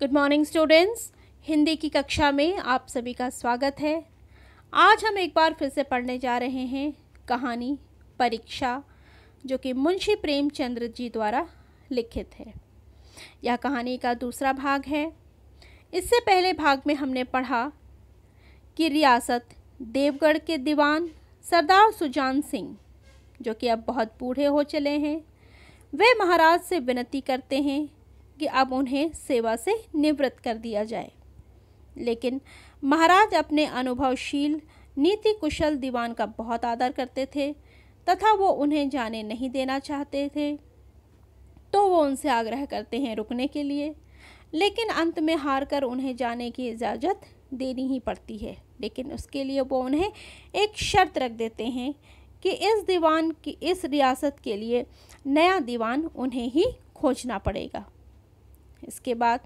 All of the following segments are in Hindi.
Good morning students. हिंदी की कक्षा में आप सभी का स्वागत है। आज हम एक बार फिर से पढ़ने जा रहे हैं कहानी परीक्षा, जो कि मुंशी प्रेमचंद्र जी द्वारा लिखित है। यह कहानी का दूसरा भाग है। इससे पहले भाग में हमने पढ़ा कि रियासत देवगढ़ के दीवान सरदार सुजान सिंह, जो कि अब बहुत बूढ़े हो चले हैं, वे महाराज से विनती करते हैं कि अब उन्हें सेवा से निवृत्त कर दिया जाए। लेकिन महाराज अपने अनुभवशील नीति कुशल दीवान का बहुत आदर करते थे तथा वो उन्हें जाने नहीं देना चाहते थे। तो वो उनसे आग्रह करते हैं रुकने के लिए, लेकिन अंत में हार कर उन्हें जाने की इजाज़त देनी ही पड़ती है। लेकिन उसके लिए वो उन्हें एक शर्त रख देते हैं कि इस रियासत के लिए नया दीवान उन्हें ही खोजना पड़ेगा। इसके बाद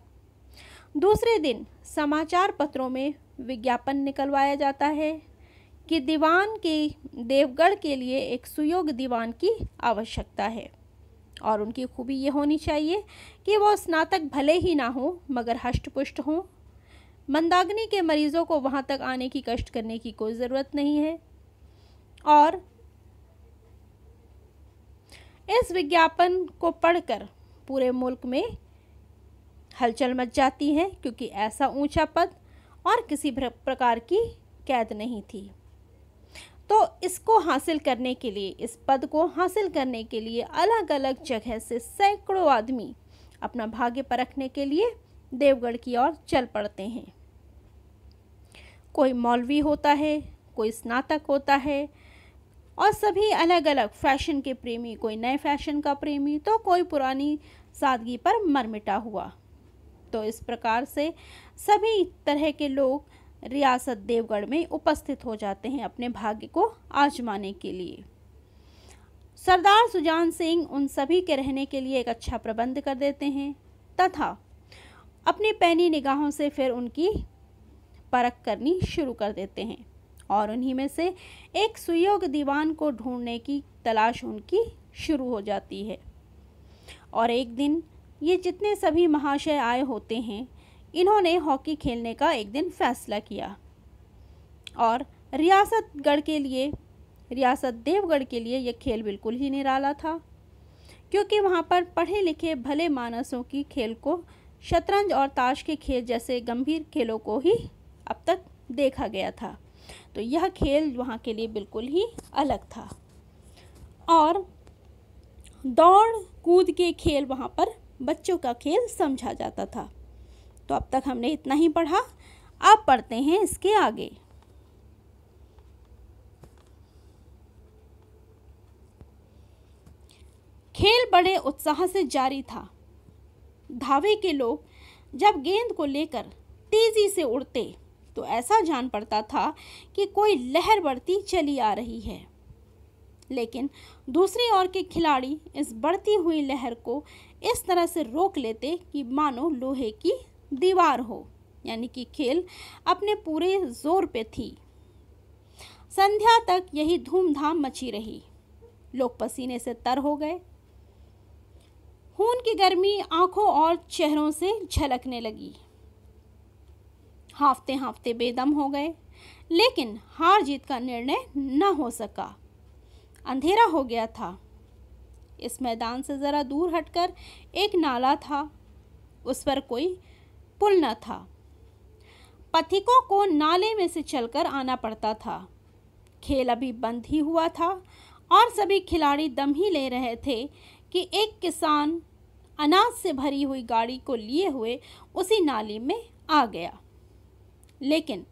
दूसरे दिन समाचार पत्रों में विज्ञापन निकलवाया जाता है कि दीवान के देवगढ़ के लिए एक सुयोग्य दीवान की आवश्यकता है और उनकी खूबी ये होनी चाहिए कि वो स्नातक भले ही ना हो मगर हष्टपुष्ट हों। मंदाग्नि के मरीजों को वहाँ तक आने की कष्ट करने की कोई ज़रूरत नहीं है। और इस विज्ञापन को पढ़कर पूरे मुल्क में हलचल मच जाती है, क्योंकि ऐसा ऊंचा पद और किसी प्रकार की कैद नहीं थी। तो इसको हासिल करने के लिए, इस पद को हासिल करने के लिए अलग अलग जगह से सैकड़ों आदमी अपना भाग्य परखने के लिए देवगढ़ की ओर चल पड़ते हैं। कोई मौलवी होता है, कोई स्नातक होता है, और सभी अलग अलग फैशन के प्रेमी, कोई नए फैशन का प्रेमी, तो कोई पुरानी सादगी पर मरमिटा हुआ। तो इस प्रकार से सभी तरह के लोग रियासत देवगढ़ में उपस्थित हो जाते हैं अपने भाग्य को आजमाने के लिए। सरदार सुजान सिंह उन सभी के रहने के लिए एक अच्छा प्रबंध कर देते हैं तथा अपनी पैनी निगाहों से फिर उनकी परख करनी शुरू कर देते हैं और उन्हीं में से एक सुयोग्य दीवान को ढूंढने की तलाश उनकी शुरू हो जाती है। और एक दिन ये जितने सभी महाशय आए होते हैं, इन्होंने हॉकी खेलने का एक दिन फैसला किया और रियासत देवगढ़ के लिए यह खेल बिल्कुल ही निराला था, क्योंकि वहाँ पर पढ़े लिखे भले मानसों की खेल को शतरंज और ताश के खेल जैसे गंभीर खेलों को ही अब तक देखा गया था। तो यह खेल वहाँ के लिए बिल्कुल ही अलग था और दौड़ कूद के खेल वहाँ पर बच्चों का खेल समझा जाता था। तो अब तक हमने इतना ही पढ़ा, अब पढ़ते हैं इसके आगे। खेल बड़े उत्साह से जारी था। धावे के लोग जब गेंद को लेकर तेजी से उड़ते तो ऐसा जान पड़ता था कि कोई लहर बढ़ती चली आ रही है। लेकिन दूसरी ओर के खिलाड़ी इस बढ़ती हुई लहर को इस तरह से रोक लेते कि मानो लोहे की दीवार हो, यानी कि खेल अपने पूरे जोर पे थी। संध्या तक यही धूमधाम मची रही। लोग पसीने से तर हो गए। खून की गर्मी आंखों और चेहरों से झलकने लगी। हांफते हांफते बेदम हो गए, लेकिन हार जीत का निर्णय न हो सका। अंधेरा हो गया था। इस मैदान से ज़रा दूर हटकर एक नाला था, उस पर कोई पुल न था। पथिकों को नाले में से चलकर आना पड़ता था। खेल अभी बंद ही हुआ था और सभी खिलाड़ी दम ही ले रहे थे कि एक किसान अनाज से भरी हुई गाड़ी को लिए हुए उसी नाले में आ गया। लेकिन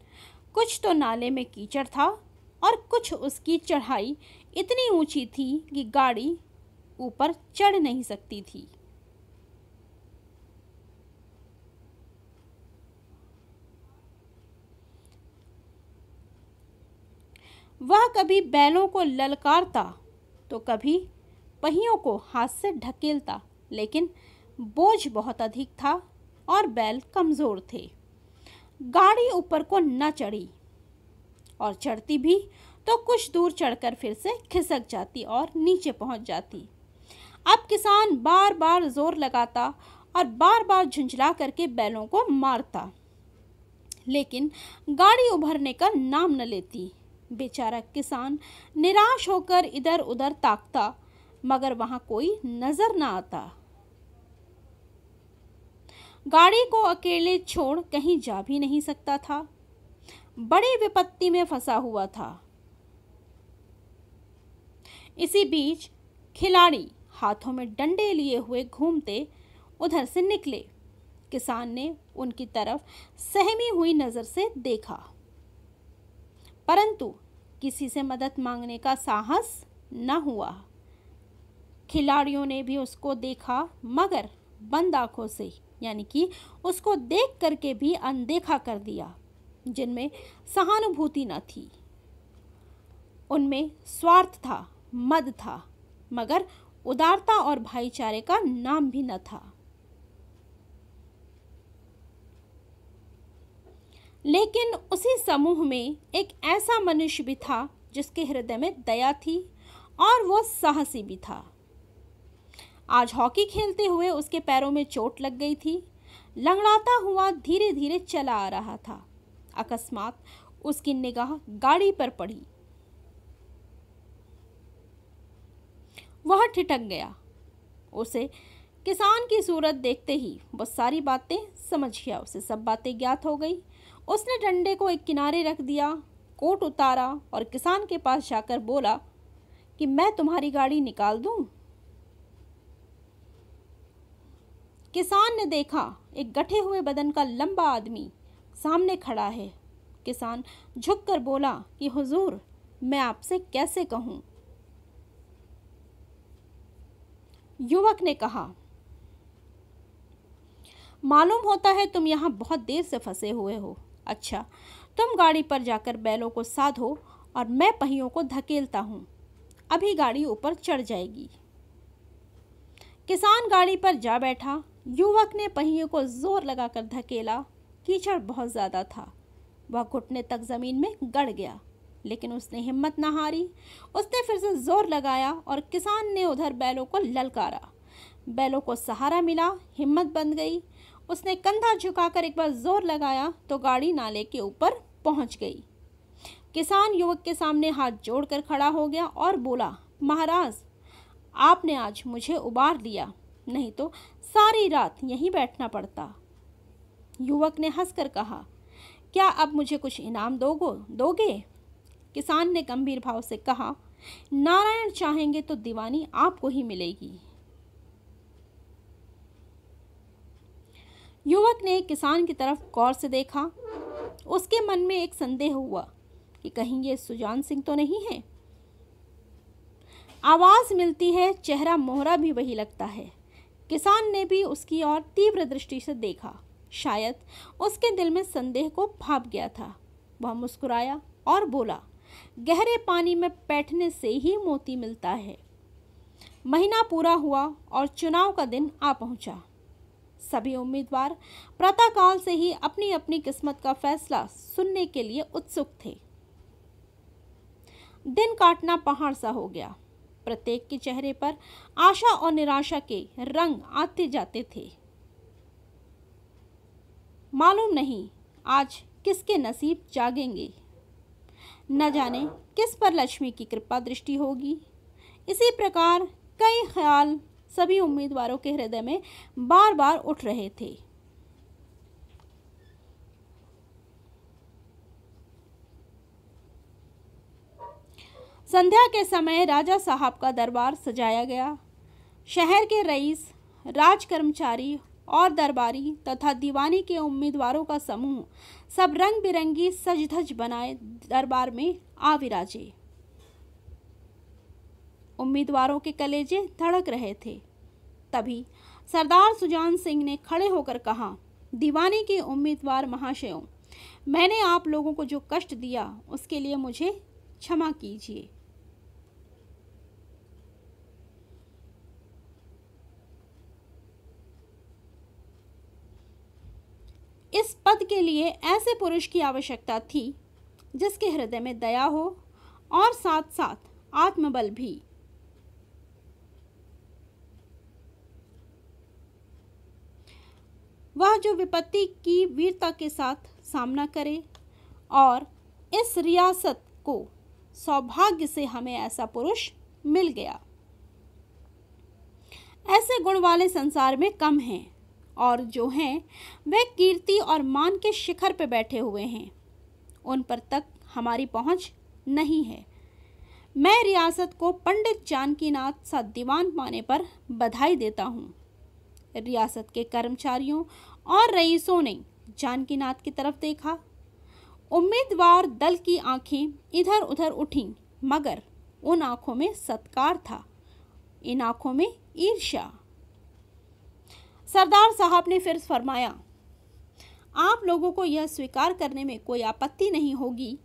कुछ तो नाले में कीचड़ था और कुछ उसकी चढ़ाई इतनी ऊंची थी कि गाड़ी ऊपर चढ़ नहीं सकती थी। वह कभी बैलों को ललकारता तो कभी पहियों को हाथ से ढकेलता, लेकिन बोझ बहुत अधिक था और बैल कमजोर थे। गाड़ी ऊपर को न चढ़ी और चढ़ती भी तो कुछ दूर चढ़कर फिर से खिसक जाती और नीचे पहुंच जाती। अब किसान बार बार जोर लगाता और बार बार झुंझला करके बैलों को मारता, लेकिन गाड़ी उभरने का नाम न लेती। बेचारा किसान निराश होकर इधर उधर ताकता, मगर वहां कोई नजर न आता। गाड़ी को अकेले छोड़ कहीं जा भी नहीं सकता था, बड़ी विपत्ति में फंसा हुआ था। इसी बीच खिलाड़ी हाथों में डंडे लिए हुए घूमते उधर से निकले। किसान ने उनकी तरफ सहमी हुई नजर से देखा, परंतु किसी से मदद मांगने का साहस न हुआ। खिलाड़ियों ने भी उसको देखा, मगर बंद आंखों से, यानी कि उसको देख करके भी अनदेखा कर दिया, जिनमें सहानुभूति न थी। उनमें स्वार्थ था, मद था, मगर उदारता और भाईचारे का नाम भी न था। लेकिन उसी समूह में एक ऐसा मनुष्य भी था जिसके हृदय में दया थी और वो साहसी भी था। आज हॉकी खेलते हुए उसके पैरों में चोट लग गई थी। लंगड़ाता हुआ धीरे धीरे चला आ रहा था। अकस्मात उसकी निगाह गाड़ी पर पड़ी। वह ठिठक गया। उसे किसान की सूरत देखते ही वो सारी बातें समझ गया। उसे सब बातें ज्ञात हो गई। उसने डंडे को एक किनारे रख दिया, कोट उतारा और किसान के पास जाकर बोला कि मैं तुम्हारी गाड़ी निकाल दूं। किसान ने देखा एक गठे हुए बदन का लंबा आदमी सामने खड़ा है। किसान झुककर बोला कि हुजूर, मैं आपसे कैसे कहूं। युवक ने कहा, मालूम होता है तुम यहां बहुत देर से फंसे हुए हो। अच्छा, तुम गाड़ी पर जाकर बैलों को साधो और मैं पहियों को धकेलता हूं। अभी गाड़ी ऊपर चढ़ जाएगी। किसान गाड़ी पर जा बैठा। युवक ने पहियों को जोर लगाकर धकेला। कीचड़ बहुत ज्यादा था। वह घुटने तक जमीन में गड़ गया, लेकिन उसने हिम्मत न हारी। उसने फिर से जोर लगाया और किसान ने उधर बैलों को ललकारा। बैलों को सहारा मिला, हिम्मत बंध गई। उसने कंधा झुकाकर एक बार जोर लगाया तो गाड़ी नाले के ऊपर पहुंच गई। किसान युवक के सामने हाथ जोड़कर खड़ा हो गया और बोला, महाराज, आपने आज मुझे उबार लिया, नहीं तो सारी रात यहीं बैठना पड़ता। युवक ने हंसकर कहा, क्या अब मुझे कुछ इनाम दोगे? किसान ने गंभीर भाव से कहा, नारायण चाहेंगे तो दीवानी आपको ही मिलेगी। युवक ने किसान की तरफ गौर से देखा। उसके मन में एक संदेह हुआ कि कहीं ये सुजान सिंह तो नहीं है। आवाज मिलती है, चेहरा मोहरा भी वही लगता है। किसान ने भी उसकी ओर तीव्र दृष्टि से देखा। शायद उसके दिल में संदेह को भाप गया था। वह मुस्कुराया और बोला, गहरे पानी में बैठने से ही मोती मिलता है। महीना पूरा हुआ और चुनाव का दिन आ पहुंचा। सभी उम्मीदवार प्रातःकाल से ही अपनी अपनी किस्मत का फैसला सुनने के लिए उत्सुक थे। दिन काटना पहाड़ सा हो गया। प्रत्येक के चेहरे पर आशा और निराशा के रंग आते जाते थे। मालूम नहीं आज किसके नसीब जागेंगे। न जाने किस पर लक्ष्मी की कृपा दृष्टि होगी। इसी प्रकार कई ख्याल सभी उम्मीदवारों के हृदय में बार बार उठ रहे थे। संध्या के समय राजा साहब का दरबार सजाया गया। शहर के रईस, राज कर्मचारी और दरबारी तथा दीवानी के उम्मीदवारों का समूह सब रंग बिरंगी सज धज बनाए दरबार में आ विराजे। उम्मीदवारों के कलेजे धड़क रहे थे। तभी सरदार सुजान सिंह ने खड़े होकर कहा, दीवानी के उम्मीदवार महाशयों, मैंने आप लोगों को जो कष्ट दिया उसके लिए मुझे क्षमा कीजिए। इस पद के लिए ऐसे पुरुष की आवश्यकता थी जिसके हृदय में दया हो और साथ साथ आत्मबल भी। वह जो विपत्ति की वीरता के साथ सामना करे, और इस रियासत को सौभाग्य से हमें ऐसा पुरुष मिल गया। ऐसे गुण वाले संसार में कम हैं, और जो हैं वे कीर्ति और मान के शिखर पर बैठे हुए हैं, उन पर तक हमारी पहुंच नहीं है। मैं रियासत को पंडित जानकीनाथ सा दीवान पाने पर बधाई देता हूँ। रियासत के कर्मचारियों और रईसों ने जानकीनाथ की तरफ देखा। उम्मीदवार दल की आंखें इधर उधर उठीं, मगर उन आंखों में सत्कार था, इन आंखों में ईर्ष्या। सरदार साहब ने फिर फरमाया, आप लोगों को यह स्वीकार करने में कोई आपत्ति नहीं होगी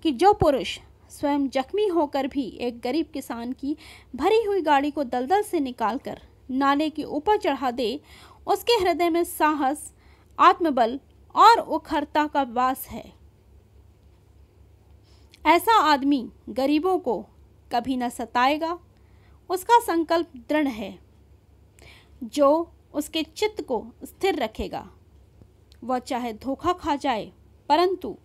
कि जो पुरुष स्वयं जख्मी होकर भी एक गरीब किसान की भरी हुई गाड़ी को दलदल से निकालकर नाले के ऊपर चढ़ा दे, उसके हृदय में साहस, आत्मबल और उखरता का वास है। ऐसा आदमी गरीबों को कभी न सताएगा, उसका संकल्प दृढ़ है। जो उसके चित्त को स्थिर रखेगा, वह चाहे धोखा खा जाए, परंतु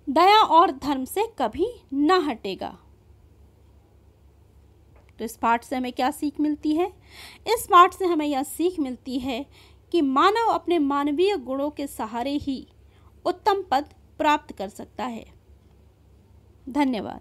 दया और धर्म से कभी न हटेगा। तो इस पाठ से हमें क्या सीख मिलती है? इस पाठ से हमें यह सीख मिलती है कि मानव अपने मानवीय गुणों के सहारे ही उत्तम पद प्राप्त कर सकता है। धन्यवाद।